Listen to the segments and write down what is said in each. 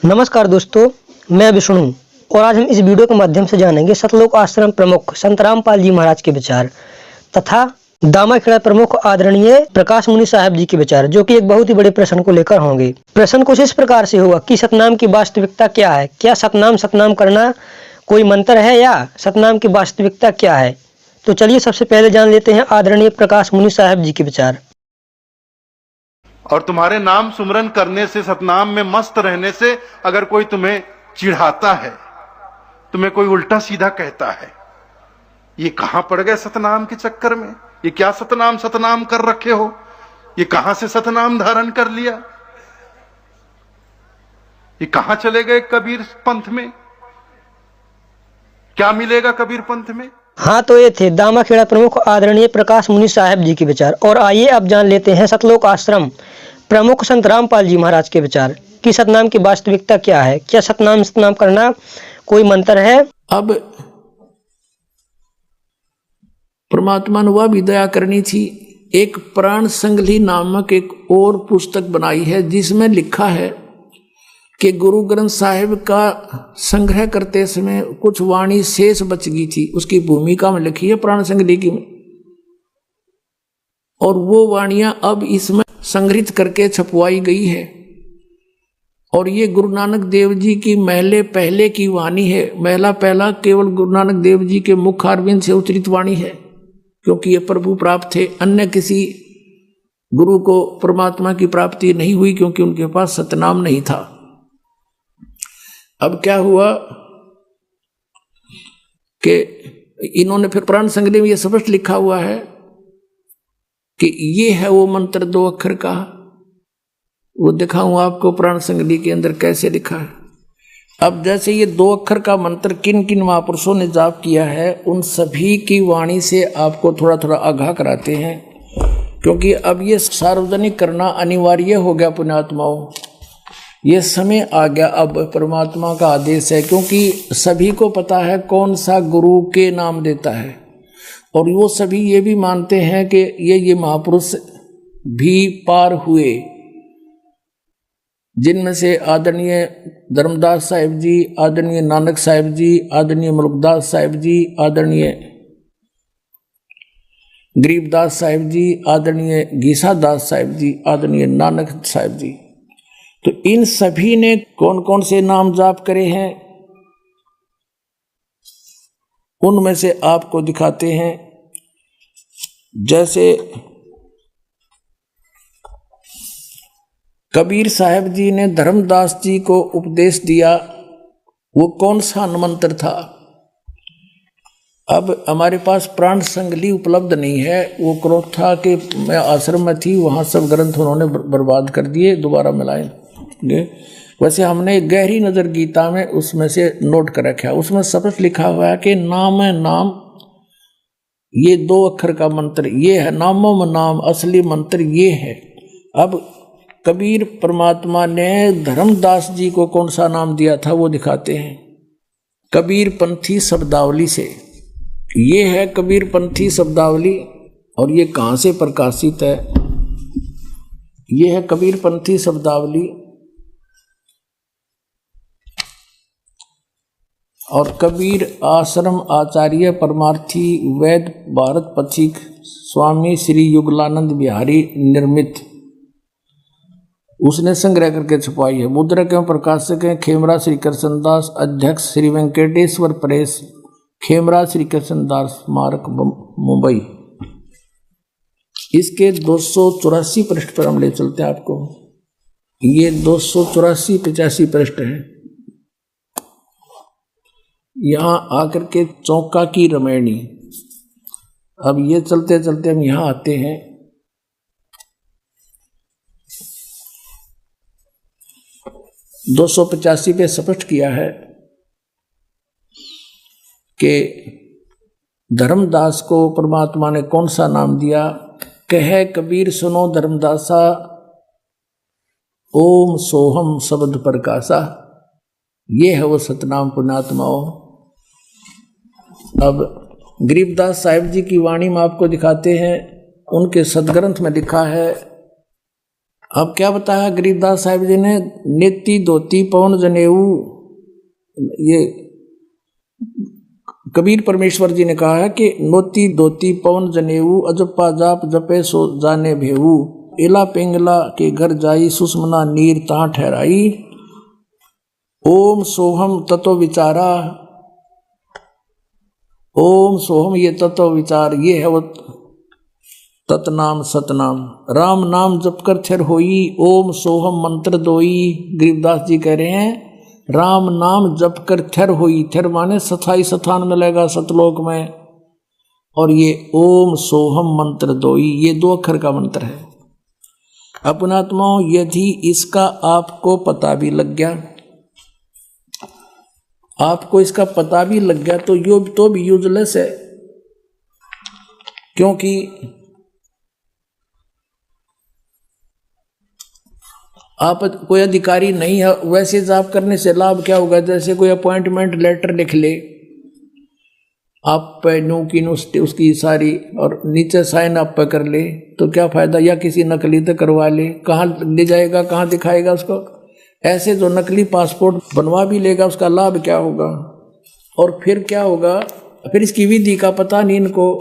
नमस्कार दोस्तों, मैं विष्णु और आज हम इस वीडियो के माध्यम से जानेंगे सतलोक आश्रम प्रमुख संत रामपाल जी महाराज के विचार तथा दामाखेड़ा प्रमुख आदरणीय प्रकाश मुनि साहब जी के विचार, जो कि एक बहुत ही बड़े प्रश्न को लेकर होंगे। प्रश्न कुछ इस प्रकार से होगा कि सतनाम की वास्तविकता क्या है? क्या सतनाम करना कोई मंत्र है या सतनाम की वास्तविकता क्या है? तो चलिए सबसे पहले जान लेते हैं आदरणीय प्रकाश मुनि साहब जी के विचार। और तुम्हारे नाम सुमरन करने से, सतनाम में मस्त रहने से अगर कोई तुम्हें चिढ़ाता है, तुम्हें कोई उल्टा सीधा कहता है, ये कहां पड़ गए सतनाम के चक्कर में? ये क्या सतनाम कर रखे हो? ये कहां से सतनाम धारण कर लिया? ये कहां चले गए कबीर पंथ में? क्या मिलेगा कबीर पंथ में? हाँ, तो ये थे दामाखेड़ा प्रमुख आदरणीय प्रकाश मुनि साहब जी के विचार। और आइए अब जान लेते हैं सतलोक आश्रम प्रमुख संत रामपाल जी महाराज के विचार कि सतनाम की वास्तविकता क्या है? क्या सतनाम करना कोई मंत्र है? अब परमात्मा ने वह भी दया करनी थी। एक प्राण संगली नामक एक और पुस्तक बनाई है जिसमें लिखा है कि गुरु ग्रंथ साहिब का संग्रह करते समय कुछ वाणी शेष बच गई थी, उसकी भूमिका में लिखी है प्राण संगली की में, और वो वाणियां अब इसमें संग्रहित करके छपवाई गई है। और ये गुरु नानक देव जी की महले पहले की वाणी है। महला पहला केवल गुरु नानक देव जी के मुख अरविंद से उच्चरित वाणी है, क्योंकि ये प्रभु प्राप्त थे। अन्य किसी गुरु को परमात्मा की प्राप्ति नहीं हुई, क्योंकि उनके पास सतनाम नहीं था। अब क्या हुआ कि इन्होंने फिर प्राण संगली में ये स्पष्ट लिखा हुआ है कि ये है वो मंत्र 2 अक्षर का। वो दिखाऊं आपको प्राण संगली के अंदर कैसे लिखा है। अब जैसे ये 2 अक्षर का मंत्र किन किन महापुरुषों ने जाप किया है, उन सभी की वाणी से आपको थोड़ा थोड़ा आगाह कराते हैं, क्योंकि अब ये सार्वजनिक करना अनिवार्य हो गया पुण्यात्माओं। ये समय आ गया, अब परमात्मा का आदेश है, क्योंकि सभी को पता है कौन सा गुरु के नाम देता है। और वो सभी ये भी मानते हैं कि ये महापुरुष भी पार हुए, जिनमें से आदरणीय धर्मदास साहिब जी, आदरणीय नानक साहिब जी, आदरणीय मुल्कदास साहिब जी, आदरणीय गरीबदास साहिब जी, आदरणीय गीसादास साहिब जी, आदरणीय नानक साहिब जी। तो इन सभी ने कौन कौन से नाम जाप करे हैं, उनमें से आपको दिखाते हैं। जैसे कबीर साहब जी ने धर्मदास जी को उपदेश दिया, वो कौन सा मंत्र था? अब हमारे पास प्राण संगली उपलब्ध नहीं है। वो क्रोध था कि मैं आश्रम में थी, वहाँ सब ग्रंथ उन्होंने बर्बाद कर दिए, दोबारा मिलाएंगे। वैसे हमने गहरी नज़र गीता में उसमें से नोट कर रखा है। उसमें स्पष्ट लिखा हुआ है कि नाम है नाम, ये 2 अक्षर का मंत्र ये है। नामों में नाम, असली मंत्र ये है। अब कबीर परमात्मा ने धर्मदास जी को कौन सा नाम दिया था वो दिखाते हैं। कबीर पंथी शब्दावली से, ये है कबीर पंथी शब्दावली। और ये कहाँ से प्रकाशित है? ये है कबीर पंथी शब्दावली। और कबीर आश्रम आचार्य परमार्थी वैद भारत पथिक स्वामी श्री युगलानंद बिहारी निर्मित, उसने संग्रह करके छपाई है। मुद्रक एवं प्रकाशक हैं खेमरा श्री कृष्णदास, अध्यक्ष श्री वेंकटेश्वर प्रेस, खेमरा श्री कृष्णदास स्मारक मुंबई। इसके 284 पृष्ठ पर हम ले चलते हैं आपको। ये 284-85 पृष्ठ है। यहां आकर के चौका की रमैनी। अब ये चलते चलते हम यहां आते हैं। दो 285 पे स्पष्ट किया है कि धर्मदास को परमात्मा ने कौन सा नाम दिया। कहे कबीर सुनो धर्मदासा, ओम सोहम शब्द प्रकाशा। ये है वो सतनाम पुण्यात्माओं। अब गरीबदास साहिब जी की वाणी में आपको दिखाते हैं। उनके सदग्रंथ में लिखा है अब क्या बताया गरीबदास साहिब जी ने, नेति धोती पवन जनेऊ, ये कबीर परमेश्वर जी ने कहा है कि नोती धोती पवन जनेऊ, अजपा जाप जपे सो जाने भेऊ, इला पिंगला के घर जाई, सुषमना नीर ता ठहराई, ओम सोहम तत्व विचारा, ओम सोहम ये तत्व विचार, ये है वो तत्नाम सतनाम। राम नाम जप कर थिर होई, ओम सोहम मंत्र दोई। गरीबदास जी कह रहे हैं राम नाम जप कर थिर होई, थिर माने स्थाई स्थान मिलेगा सतलोक में, और ये ओम सोहम मंत्र दोई, ये 2 अक्षर का मंत्र है। अपनात्माओं, यदि इसका आपको पता भी लग गया, आपको इसका पता भी लग गया तो यो तो भी यूजलेस है, क्योंकि आप कोई अधिकारी नहीं है, वैसे जाप करने से लाभ क्या होगा? जैसे कोई अपॉइंटमेंट लेटर लिख ले आप पे, नो की उसकी सारी, और नीचे साइन आप पे कर ले, तो क्या फायदा? या किसी नकली तो करवा ले, कहाँ ले जाएगा, कहाँ दिखाएगा उसको? ऐसे जो नकली पासपोर्ट बनवा भी लेगा उसका लाभ क्या होगा? और फिर क्या होगा? फिर इसकी विधि का पता नहीं इनको,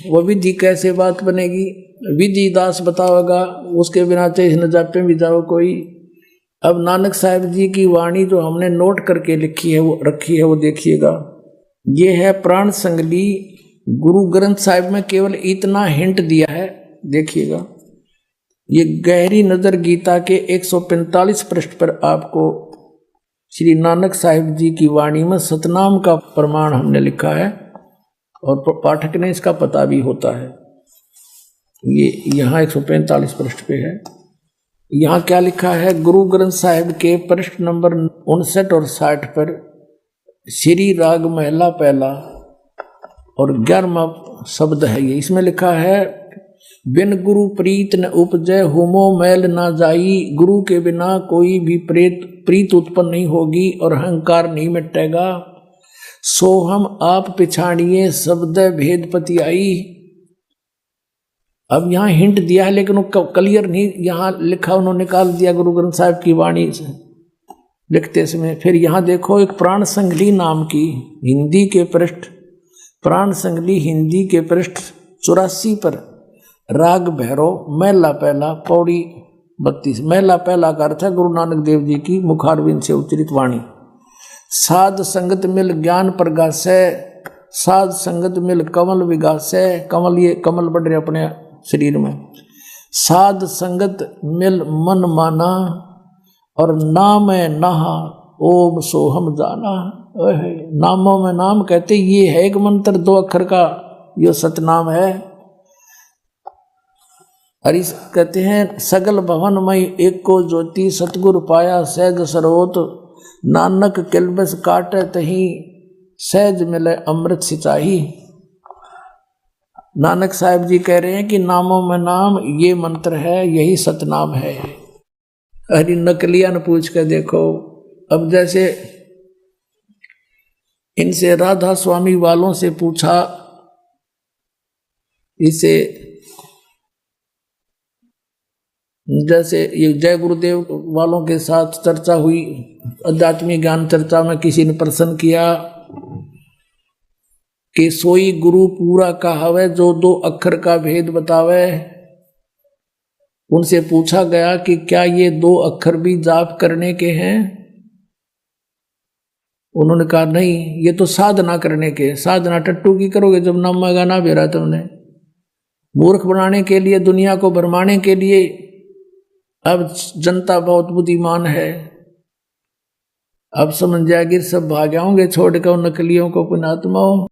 वो विधि कैसे बात बनेगी? विधि दास बताओगा, उसके बिना चाहे न जापे भी जाओ कोई। अब नानक साहिब जी की वाणी जो हमने नोट करके लिखी है, वो रखी है, वो देखिएगा। ये है प्राण संगली, गुरु ग्रंथ साहिब में केवल इतना हिंट दिया है, देखिएगा। ये गहरी नजर गीता के 145 पृष्ठ पर आपको श्री नानक साहिब जी की वाणी में सतनाम का प्रमाण हमने लिखा है, और पाठक ने इसका पता भी होता है। ये यहाँ 145 पृष्ठ पे है। यहाँ क्या लिखा है? गुरु ग्रंथ साहिब के पृष्ठ नंबर 59 और 60 पर श्री राग महला पहला और 11वां शब्द है ये। इसमें लिखा है, बिन गुरु प्रीत न उपजय, हुमो मैल ना जाई। गुरु के बिना कोई भी प्रीत उत्पन्न नहीं होगी और अहंकार नहीं मिटेगा। सो हम आप पिछाड़िए, शब्द भेद पति आई। अब यहाँ हिंट दिया है, लेकिन वो क्लियर नहीं यहाँ लिखा, उन्होंने निकाल दिया गुरु ग्रंथ साहिब की वाणी से लिखते समय। फिर यहाँ देखो, एक प्राण संगली नाम की हिंदी के पृष्ठ, प्राण संगली हिंदी के पृष्ठ 84 पर राग भैरव महला पहला पौड़ी 32। महला पहला का अर्थ है गुरु नानक देव जी की मुखारविंद से उच्चरित वाणी। साध संगत मिल ज्ञान प्रगासै, साध संगत मिल कमल विगासै। कमल, ये कमल बढ़ रहे अपने शरीर में। साध संगत मिल मन माना, और नाम है नहा, ओम सोहम जाना। नामों में नाम कहते, ये है एक मंत्र 2 अक्षर का, यो सतनाम है। और इस कहते हैं, सगल भवन मई एक को ज्योति, सतगुरु पाया सहज सरोत। नानक किलबस काटे तही, सहज मिले अमृत सिंचाई। नानक साहिब जी कह रहे हैं कि नामों में नाम, ये मंत्र है, यही सतनाम है। अरे नकलिया ने पूछ कर देखो। अब जैसे इनसे राधा स्वामी वालों से पूछा, इसे जैसे ये जय गुरुदेव वालों के साथ चर्चा हुई, आध्यात्मिक ज्ञान चर्चा में किसी ने प्रश्न किया कि सोई गुरु पूरा कहावे, जो 2 अक्षर का भेद बतावे। उनसे पूछा गया कि क्या ये 2 अक्षर भी जाप करने के हैं? उन्होंने कहा नहीं, ये तो साधना करने के। साधना टट्टू की करोगे जब नाम में गाना भी रहा तुमने, मूर्ख बनाने के लिए, दुनिया को भरमाने के लिए। अब जनता बहुत बुद्धिमान है, अब समझ जाएगी, सब भाग जाओगे छोड़ कर नकलियों को। पुण्यात्माओं,